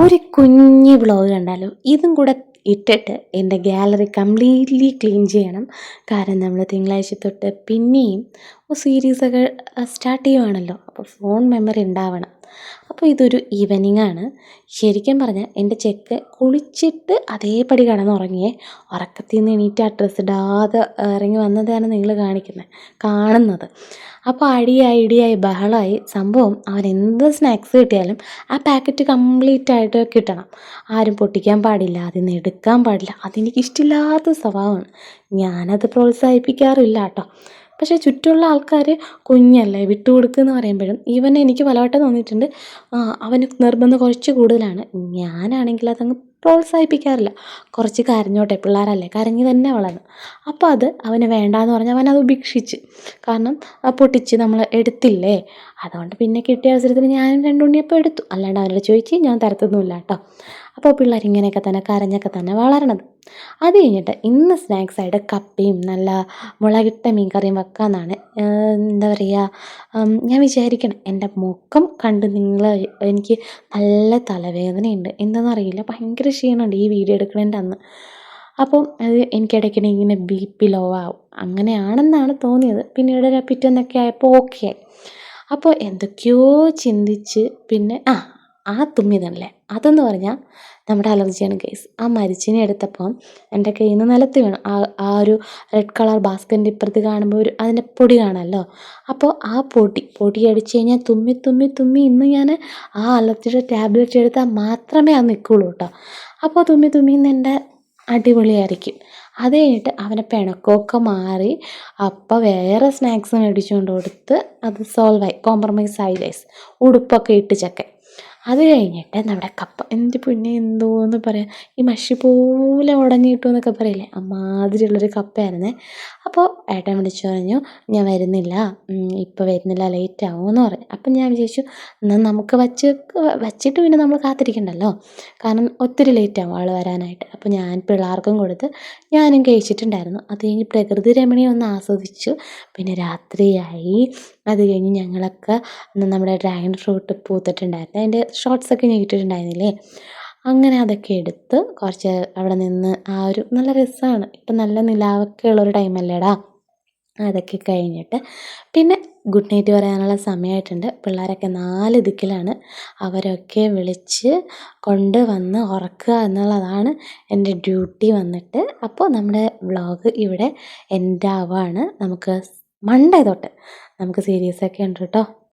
ഒരു കുഞ്ഞ് വ്ളോഗ് കണ്ടാലോ? ഇതും കൂടെ ഇട്ടിട്ട് എൻ്റെ ഗാലറി കംപ്ലീറ്റ്ലി ക്ലീൻ ചെയ്യണം. കാരണം നമ്മൾ തിങ്കളാഴ്ച തൊട്ട് പിന്നെയും സീരീസൊക്കെ സ്റ്റാർട്ട് ചെയ്യുവാണല്ലോ. അപ്പോൾ ഫോൺ മെമ്മറി ഉണ്ടാവണം. അപ്പോൾ ഇതൊരു ഈവനിങ് ആണ്. ശരിക്കും പറഞ്ഞാൽ എൻ്റെ ചെക്ക് കുളിച്ചിട്ട് അതേപടി കിടന്നുറങ്ങിയേ. ഉറക്കത്തിൽ നിന്ന് എണീറ്റ് ആ ഡ്രസ്സ് ഇടാതെ ഇറങ്ങി വന്നതാണ് നിങ്ങൾ കാണുന്നത്. അപ്പോൾ അടിയായി ഇടിയായി ബഹളമായി. സംഭവം അവൻ എന്ത് സ്നാക്സ് കിട്ടിയാലും ആ പാക്കറ്റ് കംപ്ലീറ്റ് ആയിട്ട് കിട്ടണം. ആരും പൊട്ടിക്കാൻ പാടില്ല, അതിൽ നിന്ന് എടുക്കാൻ പാടില്ല. അതെനിക്കിഷ്ടമില്ലാത്ത സ്വഭാവമാണ്. ഞാനത് പ്രോത്സാഹിപ്പിക്കാറില്ല കേട്ടോ. പക്ഷേ ചുറ്റുമുള്ള ആൾക്കാർ കുഞ്ഞല്ലേ വിട്ടുകൊടുക്കുമെന്ന് പറയുമ്പോഴും എനിക്ക് പലവട്ടം തോന്നിയിട്ടുണ്ട് അവന് നിർബന്ധം കുറച്ച് കൂടുതലാണ്. ഞാനാണെങ്കിൽ അതങ്ങ് പ്രോത്സാഹിപ്പിക്കാറില്ല. കുറച്ച് കരഞ്ഞോട്ടെ, പിള്ളേരല്ലേ, കരഞ്ഞ് തന്നെ വളർന്നു. അപ്പോൾ അത് അവന് വേണ്ടാന്ന് പറഞ്ഞാൽ അവനത് ഉപേക്ഷിച്ച്. കാരണം പൊട്ടിച്ച് നമ്മൾ എടുത്തില്ലേ, അതുകൊണ്ട് പിന്നെ കിട്ടിയ അവസരത്തിൽ ഞാനും 2 ഉണ്ണിയപ്പം എടുത്തു. അല്ലാണ്ട് അവനോട് ചോദിച്ച് ഞാൻ തരത്തൊന്നുമില്ല കേട്ടോ. അപ്പോൾ പിള്ളേർ ഇങ്ങനെയൊക്കെ തന്നെ കരഞ്ഞൊക്കെ തന്നെ വളരണത്. അത് കഴിഞ്ഞിട്ട് ഇന്ന് സ്നാക്സായിട്ട് കപ്പയും നല്ല മുളകിട്ട മീൻ കറിയും വെക്കാമെന്നാണ്. എന്താ പറയുക, ഞാൻ വിചാരിക്കണം. എൻ്റെ മുഖം കണ്ട് എനിക്ക് നല്ല തലവേദനയുണ്ട്. എന്താണെന്നറിയില്ല, ഭയങ്കര ക്ഷീണമുണ്ട് ഈ വീഡിയോ എടുക്കണേൻ്റെ അന്ന്. അപ്പം അത് എനിക്കിടയ്ക്കിടെ ഇങ്ങനെ BP ലോ ആവും. അങ്ങനെയാണെന്നാണ് തോന്നിയത്. പിന്നീട് പിറ്റേന്നൊക്കെ ആയപ്പോൾ ഓക്കെ ആയി. അപ്പോൾ എന്തൊക്കെയോ ചിന്തിച്ച് പിന്നെ തുമ്മിയതല്ലേ, അതെന്ന് പറഞ്ഞാൽ നമ്മുടെ അലർജിയാണ് ഗൈസ്. ആ മരിച്ചിനെ എടുത്തപ്പോൾ എൻ്റെ കയ്യിൽ നിന്ന് നിലത്ത് വീണു. ആ ഒരു റെഡ് കളർ ബാസ്ക്കറ്റിൻ്റെ ഇപ്പുറത്ത് കാണുമ്പോൾ അതിൻ്റെ പൊടി കാണാമല്ലോ. അപ്പോൾ ആ പൊടി അടിച്ച് കഴിഞ്ഞാൽ തുമ്മി തുമ്മി തുമ്മി ഇന്ന് ഞാൻ ആ അലർജിയുടെ ടാബ്ലറ്റ് എടുത്താൽ മാത്രമേ അത് നിൽക്കുള്ളൂ കേട്ടോ. അപ്പോൾ തുമ്മി തുമ്മി ഇന്ന് എൻ്റെ അടിപൊളിയായിരിക്കും. അത് കഴിഞ്ഞിട്ട് അവനെ പിണക്കമൊക്കെ മാറി. അപ്പോൾ വേറെ സ്നാക്സ് മേടിച്ചുകൊണ്ട് കൊടുത്ത് അത് സോൾവായി, കോംപ്രമൈസ് ആയി ഗൈസ്. ഉടുപ്പൊക്കെ ഇട്ട് ചെക്കൻ. അത് കഴിഞ്ഞിട്ട് നമ്മുടെ കപ്പ, എൻ്റെ പിന്നെ എന്തോന്ന് പറയാം, ഈ മഷി പോലെ ഉടഞ്ഞു കിട്ടുമെന്നൊക്കെ പറയില്ലേ, അമ്മാതിരിയുള്ളൊരു കപ്പയായിരുന്നേ. അപ്പോൾ ഏട്ടൻ വിളിച്ചു പറഞ്ഞു ഞാൻ വരുന്നില്ല, ഇപ്പോൾ വരുന്നില്ല, ലേറ്റ് ആവുമെന്ന് പറഞ്ഞു. അപ്പം ഞാൻ വിചാരിച്ചു എന്നാൽ നമുക്ക് വച്ചിട്ട് പിന്നെ നമ്മൾ കാത്തിരിക്കണ്ടല്ലോ, കാരണം ഒത്തിരി ലേറ്റ് ആവും ആൾ വരാനായിട്ട്. അപ്പോൾ ഞാൻ പിള്ളേർക്കും കൊടുത്ത് ഞാനും കഴിച്ചിട്ടുണ്ടായിരുന്നു. അത് കഴിഞ്ഞ് പ്രകൃതി രമണീയം ഒന്ന് ആസ്വദിച്ചു. പിന്നെ രാത്രിയായി. അത് കഴിഞ്ഞ് ഞങ്ങളൊക്കെ നമ്മുടെ ഡ്രാഗൺ ഫ്രൂട്ട് പൂത്തിട്ടുണ്ടായിരുന്നു, അതിൻ്റെ ഷോർട്സൊക്കെ ഞാൻ ഇട്ടിട്ടുണ്ടായിരുന്നില്ലേ, അങ്ങനെ അതൊക്കെ എടുത്ത് കുറച്ച് അവിടെ നിന്ന് നല്ല രസമാണ്. ഇപ്പം നല്ല നിലാവൊക്കെ ഉള്ളൊരു ടൈമല്ലേടാ. അതൊക്കെ കഴിഞ്ഞിട്ട് പിന്നെ ഗുഡ് നൈറ്റ് പറയാനുള്ള സമയമായിട്ടുണ്ട്. പിള്ളേരൊക്കെ 4 ദിക്കിലാണ്. അവരൊക്കെ വിളിച്ച് കൊണ്ടുവന്ന് ഉറക്കുക എന്നുള്ളതാണ് എൻ്റെ ഡ്യൂട്ടി വന്നിട്ട്. അപ്പോൾ നമ്മുടെ വ്ളോഗ് ഇവിടെ എൻഡ് ആവുകയാണ്. നമുക്ക് മൺഡേ തൊട്ട് നമുക്ക് സീരീസൊക്കെ ഉണ്ട് കേട്ടോ.